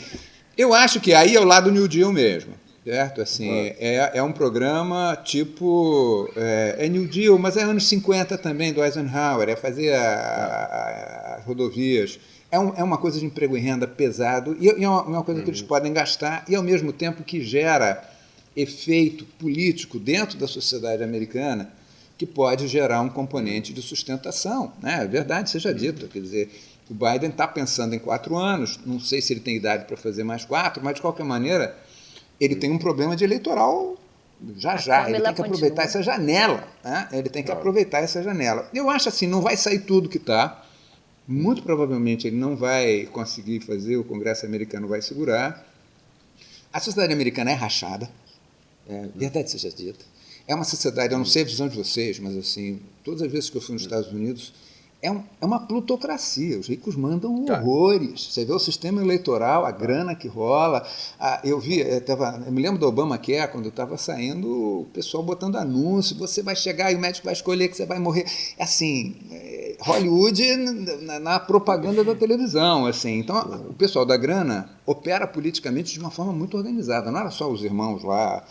eu acho que aí é o lado New Deal mesmo. certo? Assim, é um programa tipo, é New Deal, mas é anos 50 também, do Eisenhower, é fazer as rodovias. É uma coisa de emprego e renda pesado, e é uma coisa que eles podem gastar, e ao mesmo tempo que gera efeito político dentro da sociedade americana, que pode gerar um componente de sustentação, né? É verdade, seja dito. Quer dizer, o Biden está pensando em 4 anos, não sei se ele tem idade para fazer mais 4, mas de qualquer maneira ele tem um problema de eleitoral já. Ele tem que aproveitar essa janela. Né? Ele tem que aproveitar essa janela. Eu acho assim, não vai sair tudo que está. Muito provavelmente ele não vai conseguir fazer, o Congresso americano vai segurar. A sociedade americana é rachada, verdade seja dita. É uma sociedade, eu não sei a visão de vocês, mas assim, todas as vezes que eu fui nos Estados Unidos, é uma plutocracia, os ricos mandam horrores. Você vê o sistema eleitoral, a grana que rola. Eu me lembro do Obamacare, quando estava saindo, o pessoal botando anúncio, você vai chegar e o médico vai escolher que você vai morrer. Assim, Hollywood na propaganda da televisão. Assim. Então, o pessoal da grana opera politicamente de uma forma muito organizada, não era só os irmãos lá.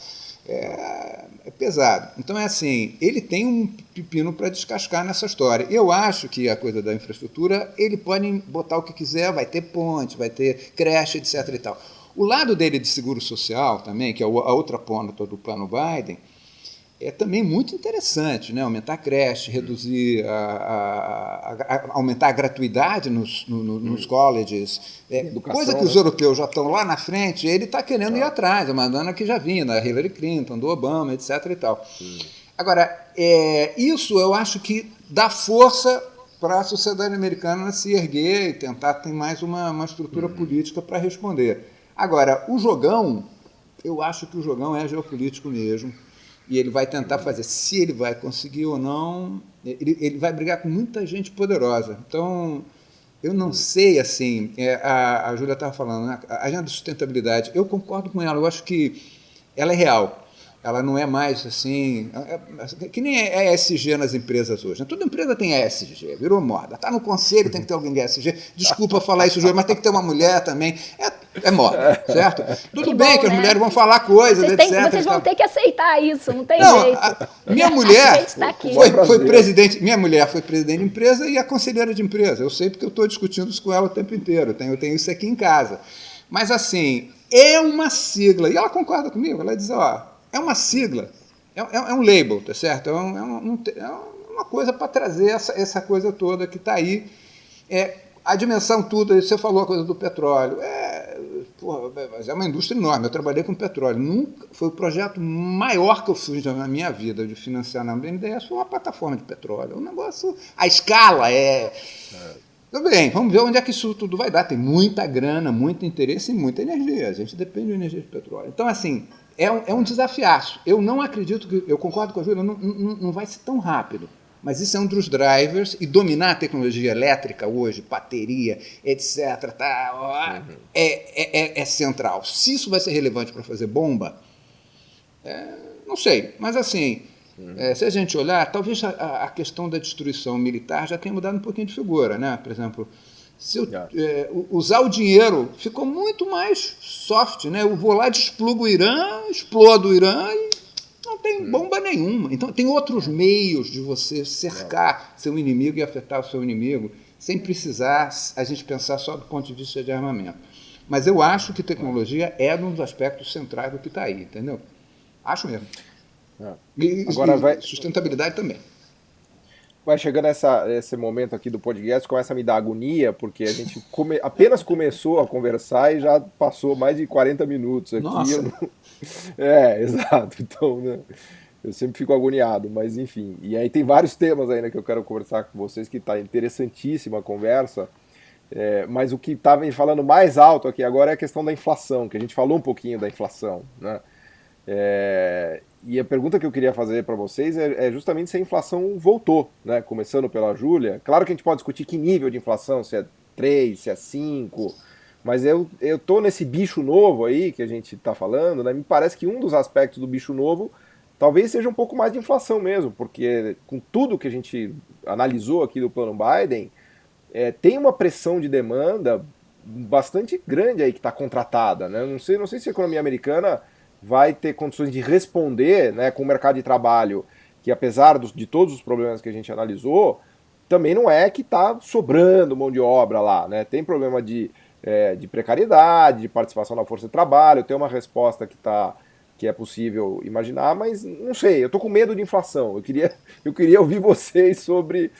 É pesado. Então é assim, ele tem um pepino para descascar nessa história. Eu acho que a coisa da infraestrutura, ele pode botar o que quiser, vai ter ponte, vai ter creche, etc. e tal. O lado dele de seguro social também, que é a outra ponta do plano Biden, é também muito interessante, né? Aumentar a creche, reduzir, aumentar a gratuidade nos colleges, coisa que os europeus já estão lá na frente, ele está querendo ir atrás, é uma dona que já vinha, da Hillary Clinton, do Obama, etc. e tal. Agora, isso eu acho que dá força para a sociedade americana se erguer e tentar ter mais uma estrutura política para responder. Agora, o jogão, eu acho que o jogão é geopolítico mesmo. E ele vai tentar fazer, se ele vai conseguir ou não, ele vai brigar com muita gente poderosa. Então, eu não sei, assim, a Júlia estava falando, né, a agenda de sustentabilidade, eu concordo com ela, eu acho que ela é real. Ela não é mais assim, que nem é ESG nas empresas hoje. Toda empresa tem ESG, virou moda. Está no conselho, tem que ter alguém de ESG. Desculpa falar isso, Júlia, mas tem que ter uma mulher também. É moda, certo? Tudo bem que as mulheres vão falar coisas, etc. Vocês vão ter que aceitar isso, não tem jeito. Minha mulher foi presidente. Minha mulher foi presidente de empresa e a conselheira de empresa. Eu sei porque eu estou discutindo isso com ela o tempo inteiro. Eu tenho isso aqui em casa. Mas assim, é uma sigla. E ela concorda comigo. Ela diz, é uma sigla, é um label, tá certo? É uma coisa para trazer essa coisa toda que está aí. A dimensão toda, você falou a coisa do petróleo, mas é uma indústria enorme, eu trabalhei com petróleo, foi o projeto maior que eu fiz na minha vida de financiar na BNDES, foi uma plataforma de petróleo, um negócio, a escala Tudo bem, vamos ver onde é que isso tudo vai dar, tem muita grana, muito interesse e muita energia, a gente depende de energia de petróleo. Então, assim, é um desafiaço. Eu não acredito que, eu concordo com a Júlia, não vai ser tão rápido. Mas isso é um dos drivers, e dominar a tecnologia elétrica hoje, bateria, etc., é central. Se isso vai ser relevante para fazer bomba, não sei. Mas assim, se a gente olhar, talvez a questão da destruição militar já tenha mudado um pouquinho de figura, né? Por exemplo, se usar o dinheiro ficou muito mais soft, né? Eu vou lá, desplugo o Irã, explodo o Irã e não tem bomba nenhuma. Então tem outros meios de você cercar seu inimigo e afetar o seu inimigo sem precisar a gente pensar só do ponto de vista de armamento. Mas eu acho que tecnologia é um dos aspectos centrais do que está aí, entendeu? Acho mesmo. E sustentabilidade também. Vai chegando esse momento aqui do podcast, começa a me dar agonia, porque a gente apenas começou a conversar e já passou mais de 40 minutos aqui. Nossa. Exato. Então, né, eu sempre fico agoniado, mas enfim. E aí tem vários temas ainda que eu quero conversar com vocês, que está interessantíssima a conversa. Mas o que estava falando mais alto aqui agora é a questão da inflação, que a gente falou um pouquinho da inflação, né? E a pergunta que eu queria fazer para vocês é justamente se a inflação voltou, né? Começando pela Júlia. Claro que a gente pode discutir que nível de inflação, se é 3, se é 5, mas eu tô nesse bicho novo aí que a gente está falando, né? Me parece que um dos aspectos do bicho novo talvez seja um pouco mais de inflação mesmo, porque com tudo que a gente analisou aqui do plano Biden, tem uma pressão de demanda bastante grande aí que está contratada, né? Não sei se a economia americana vai ter condições de responder, né, com o mercado de trabalho, que apesar de todos os problemas que a gente analisou, também não é que está sobrando mão de obra lá, né? Tem problema de precariedade, de participação na força de trabalho, tem uma resposta que é possível imaginar, mas não sei, eu estou com medo de inflação. Eu queria ouvir vocês sobre.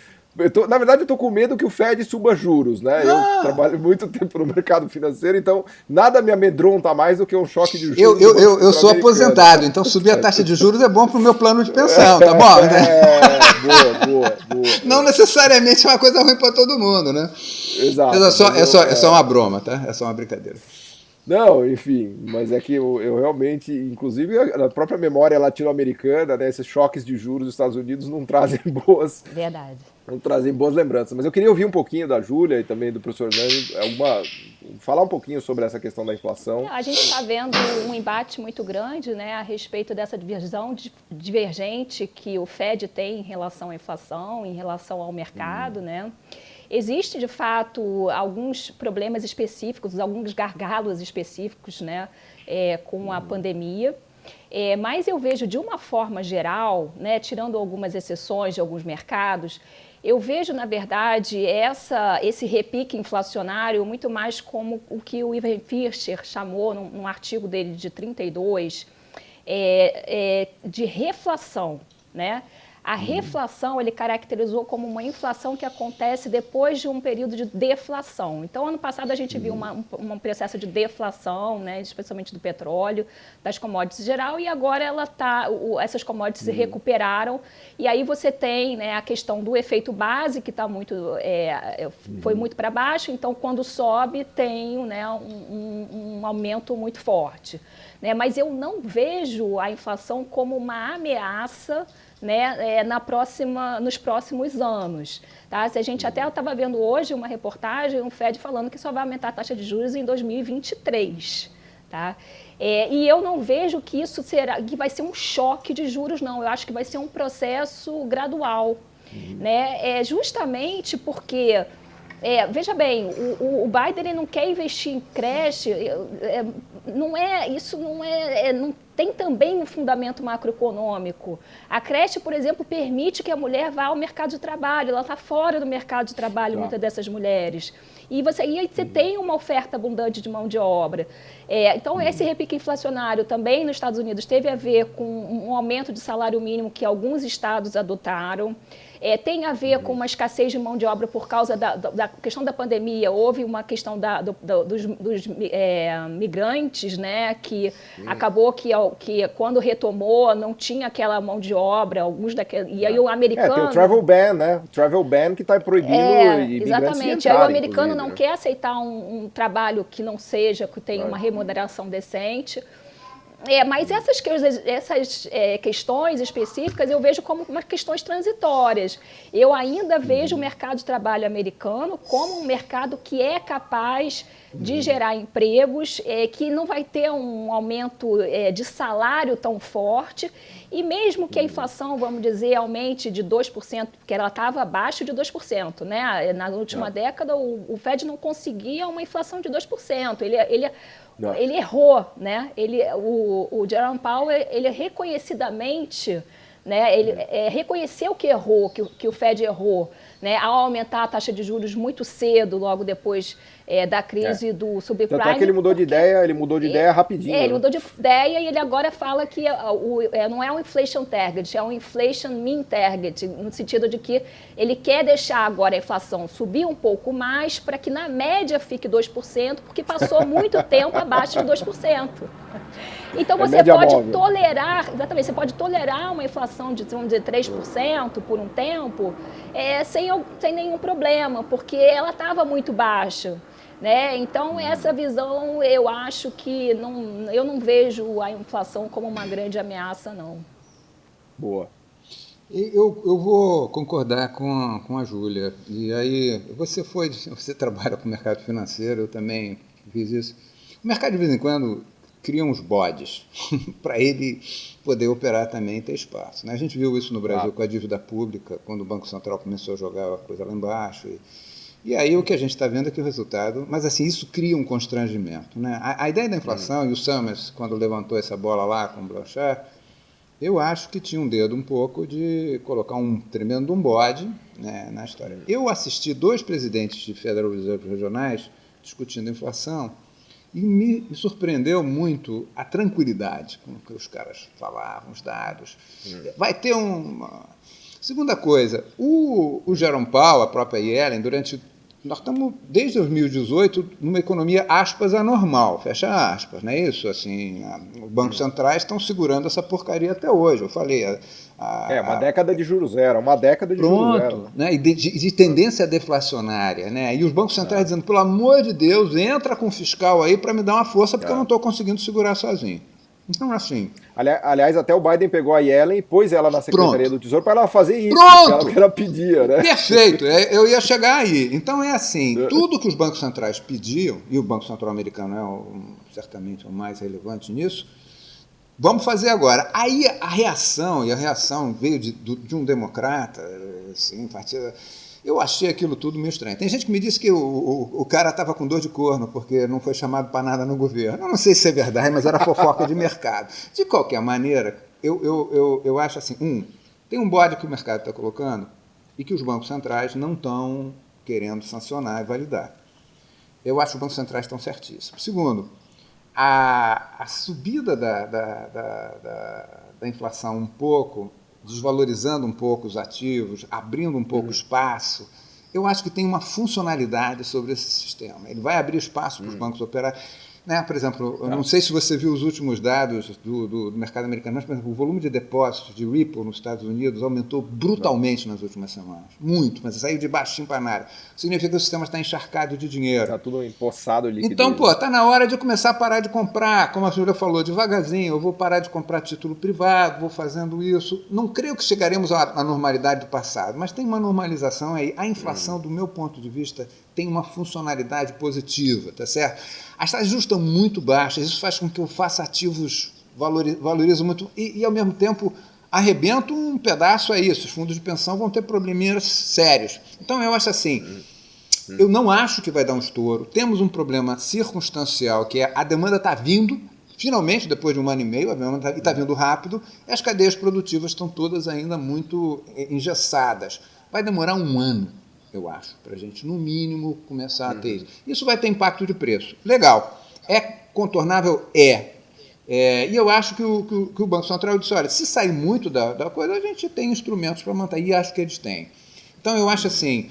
Na verdade, eu estou com medo que o Fed suba juros, né? Eu trabalho muito tempo no mercado financeiro, então nada me amedronta mais do que um choque de juros. Eu sou aposentado, então subir a taxa de juros é bom para o meu plano de pensão, tá bom? Boa. Não necessariamente é uma coisa ruim para todo mundo, né? Exato. É só uma broma, tá? É só uma brincadeira. Não, enfim, mas é que eu realmente, inclusive a própria memória latino-americana, né, esses choques de juros dos Estados Unidos não trazem Verdade. não trazem boas lembranças. Mas eu queria ouvir um pouquinho da Júlia e também do professor Nani, falar um pouquinho sobre essa questão da inflação. A gente está vendo um embate muito grande, né, a respeito dessa visão divergente que o Fed tem em relação à inflação, em relação ao mercado, né? Existe, de fato, alguns problemas específicos, alguns gargalos específicos, né, com a pandemia. Mas eu vejo, de uma forma geral, né, tirando algumas exceções de alguns mercados, eu vejo, na verdade, esse repique inflacionário muito mais como o que o Ivan Fischer chamou, num artigo dele de 32, de reflação, né? A reflação ele caracterizou como uma inflação que acontece depois de um período de deflação. Então, ano passado a gente viu um processo de deflação, né, especialmente do petróleo, das commodities em geral, e agora essas commodities se recuperaram. E aí você tem, né, a questão do efeito base, que está foi muito para baixo, então quando sobe tem, né, um aumento muito forte. Né? Mas eu não vejo a inflação como uma ameaça, né, nos próximos anos. Tá? Se a gente até estava vendo hoje uma reportagem, um Fed falando que só vai aumentar a taxa de juros em 2023. Tá? E eu não vejo que que vai ser um choque de juros, não. Eu acho que vai ser um processo gradual. Né? Justamente porque... veja bem, o Biden ele não quer investir em creche, não tem também um fundamento macroeconômico. A creche, por exemplo, permite que a mulher vá ao mercado de trabalho, ela está fora do mercado de trabalho, muitas dessas mulheres. E aí você tem uma oferta abundante de mão de obra. Então, esse repique inflacionário também nos Estados Unidos teve a ver com um aumento de salário mínimo que alguns estados adotaram. Tem a ver com uma escassez de mão de obra por causa da questão da pandemia. Houve uma questão dos migrantes, né, que acabou que quando retomou não tinha aquela mão de obra, e aí o americano... tem o travel ban, né? O travel ban que está proibindo imigrantes exatamente. Aí o americano não quer aceitar um trabalho que não seja, que tenha uma remuneração decente. Mas essas questões específicas eu vejo como umas questões transitórias. Eu ainda vejo o mercado de trabalho americano como um mercado que é capaz de gerar empregos, que não vai ter um aumento de salário tão forte, e mesmo que a inflação, vamos dizer, aumente de 2%, porque ela estava abaixo de 2%, né? Na última década, o Fed não conseguia uma inflação de 2%. Ele errou, né? O Jerome Powell, ele reconhecidamente, né? Ele reconheceu que errou, que o Fed errou, né? Ao aumentar a taxa de juros muito cedo, logo depois da crise do subprime. Tanto é que ele mudou de ideia rapidinho. Ele mudou de ideia e ele agora fala que não é um inflation target, é um inflation mean target, no sentido de que ele quer deixar agora a inflação subir um pouco mais para que na média fique 2%, porque passou muito tempo abaixo de 2%. Então você pode tolerar, exatamente, você pode tolerar uma inflação de, vamos dizer, 3% por um tempo, sem nenhum problema, porque ela estava muito baixa. Né? Então, essa visão, eu acho que eu não vejo a inflação como uma grande ameaça, não. Boa. Eu vou concordar com a Júlia. E aí, você trabalha com o mercado financeiro, eu também fiz isso. O mercado, de vez em quando, cria uns bodes para ele poder operar também e ter espaço. Né? A gente viu isso no Brasil com a dívida pública, quando o Banco Central começou a jogar a coisa lá embaixo. E aí o que a gente está vendo é que o resultado... Mas assim, isso cria um constrangimento, né? A ideia da inflação, e o Summers, quando levantou essa bola lá com o Blanchard, eu acho que tinha um dedo um pouco de colocar um tremendo bode, né, na história. Eu assisti 2 presidentes de Federal Reserve regionais discutindo inflação e me surpreendeu muito a tranquilidade com que os caras falavam, os dados. Vai ter uma... Segunda coisa, o Jerome Powell, a própria Yellen, nós estamos, desde 2018, numa economia, aspas, anormal, fecha aspas, não é isso? Assim, os bancos centrais estão segurando essa porcaria até hoje, eu falei. Uma década de juros zero, uma década de juros zero. Pronto, né? E de tendência deflacionária, né? E os bancos centrais dizendo, pelo amor de Deus, entra com o fiscal aí para me dar uma força, porque eu não estou conseguindo segurar sozinho. Então, assim... Aliás, até o Biden pegou a Yellen e pôs ela na Secretaria do Tesouro para ela fazer isso, que ela pedia, né? Perfeito, eu ia chegar aí. Então é assim, tudo que os bancos centrais pediam, e o Banco Central americano é certamente o mais relevante nisso, vamos fazer agora. Aí a reação veio de um democrata, assim, partido... Eu achei aquilo tudo meio estranho. Tem gente que me disse que o cara estava com dor de corno porque não foi chamado para nada no governo. Eu não sei se é verdade, mas era fofoca de mercado. De qualquer maneira, eu acho assim, tem um bode que o mercado está colocando e que os bancos centrais não estão querendo sancionar e validar. Eu acho que os bancos centrais estão certíssimos. Segundo, a subida da inflação um pouco, desvalorizando um pouco os ativos, abrindo um pouco espaço, eu acho que tem uma funcionalidade sobre esse sistema. Ele vai abrir espaço para os bancos operarem. Né? Por exemplo, eu não sei se você viu os últimos dados do mercado americano, mas, por exemplo, o volume de depósitos de Ripple nos Estados Unidos aumentou brutalmente nas últimas semanas. Muito, mas saiu de baixinho para nada. Significa que o sistema está encharcado de dinheiro. Está tudo empossado de liquidez. Então, está na hora de começar a parar de comprar. Como a senhora falou, devagarzinho, eu vou parar de comprar título privado, vou fazendo isso. Não creio que chegaremos à normalidade do passado, mas tem uma normalização aí. A inflação, do meu ponto de vista, tem uma funcionalidade positiva, tá certo? As taxas de juros estão muito baixas, isso faz com que eu faça ativos, valorizo muito e, ao mesmo tempo, arrebento um pedaço a isso. Os fundos de pensão vão ter probleminhas sérios. Então, eu acho assim, eu não acho que vai dar um estouro. Temos um problema circunstancial, que é a demanda está vindo, finalmente, depois de 1 ano e meio, a demanda está vindo rápido, e as cadeias produtivas estão todas ainda muito engessadas. Vai demorar 1 ano, eu acho, para a gente, no mínimo, começar a ter isso. Isso vai ter impacto de preço. Legal. É contornável? É. E eu acho que o Banco Central disse, olha, se sair muito da coisa, a gente tem instrumentos para manter, e acho que eles têm. Então, eu acho assim,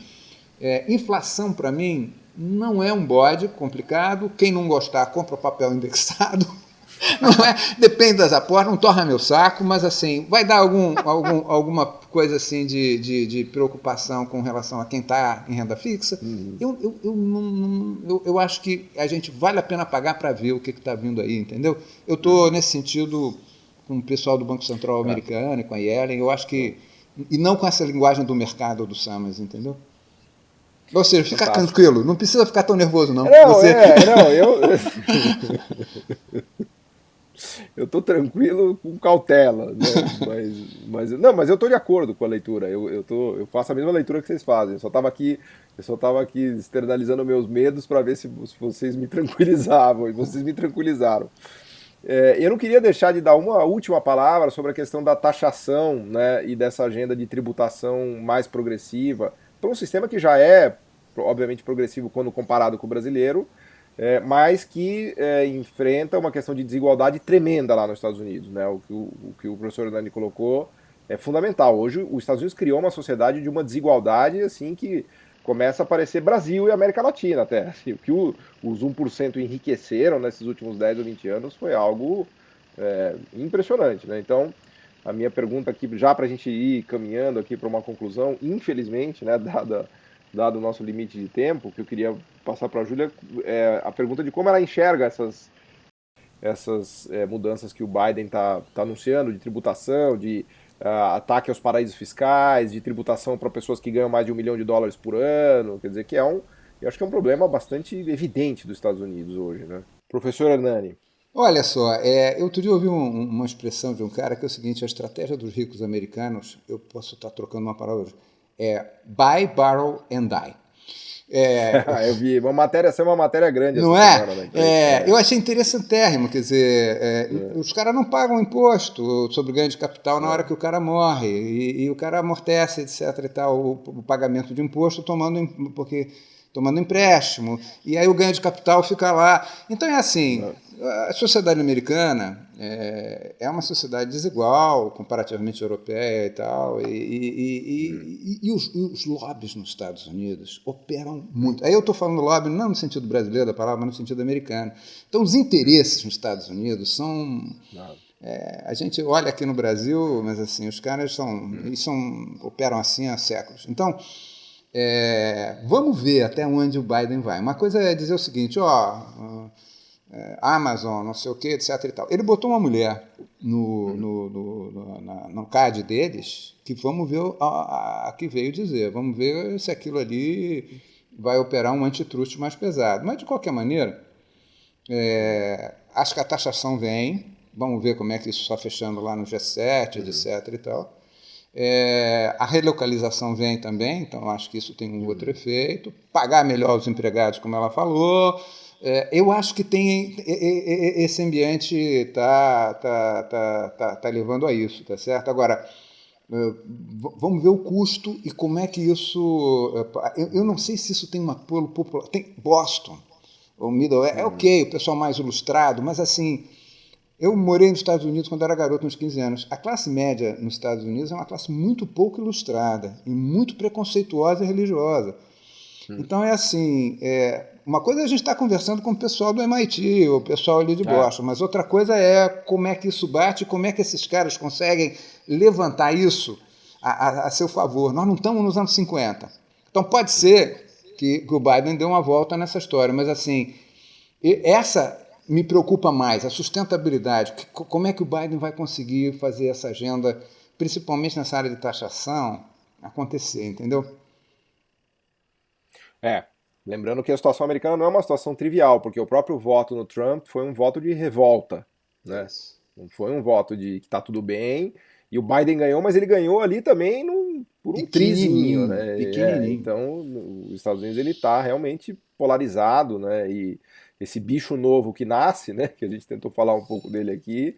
inflação, para mim, não é um bode complicado. Quem não gostar, compra papel indexado. Não depende das apostas, não torna meu saco, mas assim, vai dar alguma coisa assim de preocupação com relação a quem está em renda fixa. Eu acho que a gente vale a pena pagar para ver o que está vindo aí, entendeu? Eu estou nesse sentido com o pessoal do Banco Central americano e com a Yellen, eu acho que, e não com essa linguagem do mercado ou do Summers, entendeu? Ou seja, fica tranquilo, não precisa ficar tão nervoso, não. Eu estou tranquilo com cautela, né? mas eu estou de acordo com a leitura. Eu faço a mesma leitura que vocês fazem. Eu só estava aqui externalizando meus medos para ver se vocês me tranquilizavam, e vocês me tranquilizaram. Eu não queria deixar de dar uma última palavra sobre a questão da taxação, né, e dessa agenda de tributação mais progressiva, para um sistema que já é, obviamente, progressivo quando comparado com o brasileiro, mas que enfrenta uma questão de desigualdade tremenda lá nos Estados Unidos, né? O que o professor Nani colocou é fundamental. Hoje, os Estados Unidos criou uma sociedade de uma desigualdade assim que começa a parecer Brasil e América Latina até. Assim, o que os 1% enriqueceram nesses últimos 10 ou 20 anos foi algo impressionante, né? Então, a minha pergunta aqui, já para a gente ir caminhando aqui para uma conclusão, infelizmente, né, dado o nosso limite de tempo, que eu queria passar para a Júlia, a pergunta de como ela enxerga essas mudanças que o Biden está anunciando, de tributação, de ataque aos paraísos fiscais, de tributação para pessoas que ganham mais de $1 milhão por ano, quer dizer que eu acho que é um problema bastante evidente dos Estados Unidos hoje, né? Professor Hernani. Olha só, eu outro dia ouvi uma expressão de um cara que é o seguinte: a estratégia dos ricos americanos, eu posso estar trocando uma palavra hoje, buy, borrow and die. Eu vi uma matéria, essa é uma matéria grande não essa é? semana, né? Eu achei interessantérrimo, quer dizer, os caras não pagam imposto sobre ganho de capital na hora que o cara morre, e o cara amortece, etc. e tal, o pagamento de imposto tomando empréstimo, e aí o ganho de capital fica lá. Então é assim, a sociedade americana é uma sociedade desigual, comparativamente europeia e tal, e os lobbies nos Estados Unidos operam muito. Aí eu estou falando lobby não no sentido brasileiro da palavra, mas no sentido americano. Então os interesses nos Estados Unidos são... a gente olha aqui no Brasil, mas assim, os caras operam assim há séculos. Então, vamos ver até onde o Biden vai. Uma coisa é dizer o seguinte, Amazon, não sei o que, etc. e tal. Ele botou uma mulher no CAD deles, que vamos ver a que veio dizer, vamos ver se aquilo ali vai operar um antitruste mais pesado. Mas, de qualquer maneira, acho que a taxação vem, vamos ver como é que isso está fechando lá no G7, etc. e tal. A relocalização vem também, então acho que isso tem um outro efeito. Pagar melhor os empregados, como ela falou. Eu acho que tem esse ambiente está levando a isso, tá certo? Agora, vamos ver o custo e como é que isso... Eu não sei se isso tem um apelo popular. Tem Boston, o Middle é ok, o pessoal mais ilustrado, mas assim... Eu morei nos Estados Unidos quando era garoto, uns 15 anos. A classe média nos Estados Unidos é uma classe muito pouco ilustrada e muito preconceituosa e religiosa. Então é assim, uma coisa é a gente estar conversando com o pessoal do MIT, o pessoal ali de Boston, mas outra coisa é como é que isso bate, como é que esses caras conseguem levantar isso a seu favor. Nós não estamos nos anos 50. Então pode ser que o Biden dê uma volta nessa história, mas assim, essa... me preocupa mais, a sustentabilidade. Como é que o Biden vai conseguir fazer essa agenda, principalmente nessa área de taxação, acontecer, entendeu? Lembrando que a situação americana não é uma situação trivial, porque o próprio voto no Trump foi um voto de revolta, né? Não foi um voto de que está tudo bem, e o Biden ganhou, mas ele ganhou ali também por um trizinho, né? Pequenininho. Então, os Estados Unidos ele está realmente polarizado, né? E esse bicho novo que nasce, né, que a gente tentou falar um pouco dele aqui,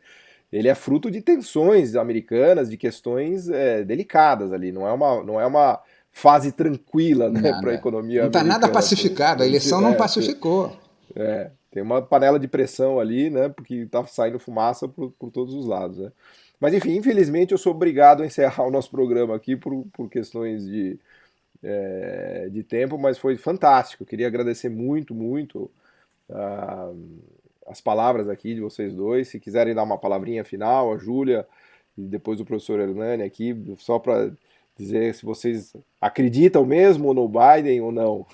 ele é fruto de tensões americanas, de questões delicadas ali, não é uma fase tranquila, né, para a economia não americana. Não está nada pacificado, a eleição não pacificou. Tem uma panela de pressão ali, né, porque está saindo fumaça por todos os lados, né. Mas enfim, infelizmente eu sou obrigado a encerrar o nosso programa aqui por questões de tempo, mas foi fantástico, eu queria agradecer muito, muito as palavras aqui de vocês dois. Se quiserem dar uma palavrinha final, a Júlia e depois o professor Hernani aqui, só para dizer se vocês acreditam mesmo no Biden ou não.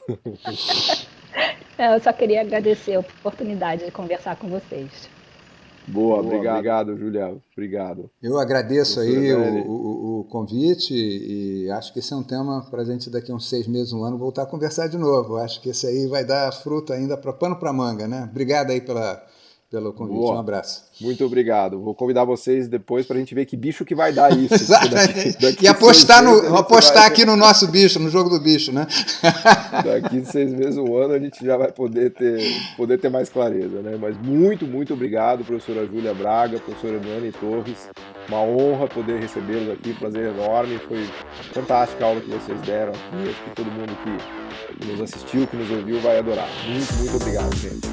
Eu só queria agradecer a oportunidade de conversar com vocês. Boa, obrigado, Júlia. Obrigado. Eu agradeço aí o convite e acho que esse é um tema para a gente daqui a uns 6 meses, um ano, voltar a conversar de novo. Acho que esse aí vai dar fruto ainda para pano para manga, né? Obrigado aí pelo convite. Boa. Um abraço. Muito obrigado. Vou convidar vocês depois para a gente ver que bicho que vai dar isso. Exatamente. Daqui e apostar aqui no nosso bicho, no jogo do bicho, né? Daqui 6 meses, um ano, a gente já vai poder ter mais clareza, né? Mas muito, muito obrigado, professora Júlia Braga, professora Hernani Torres. Uma honra poder recebê-los aqui, um prazer enorme. Foi fantástica a aula que vocês deram aqui. Acho que todo mundo que nos assistiu, que nos ouviu, vai adorar. Muito, muito obrigado, gente.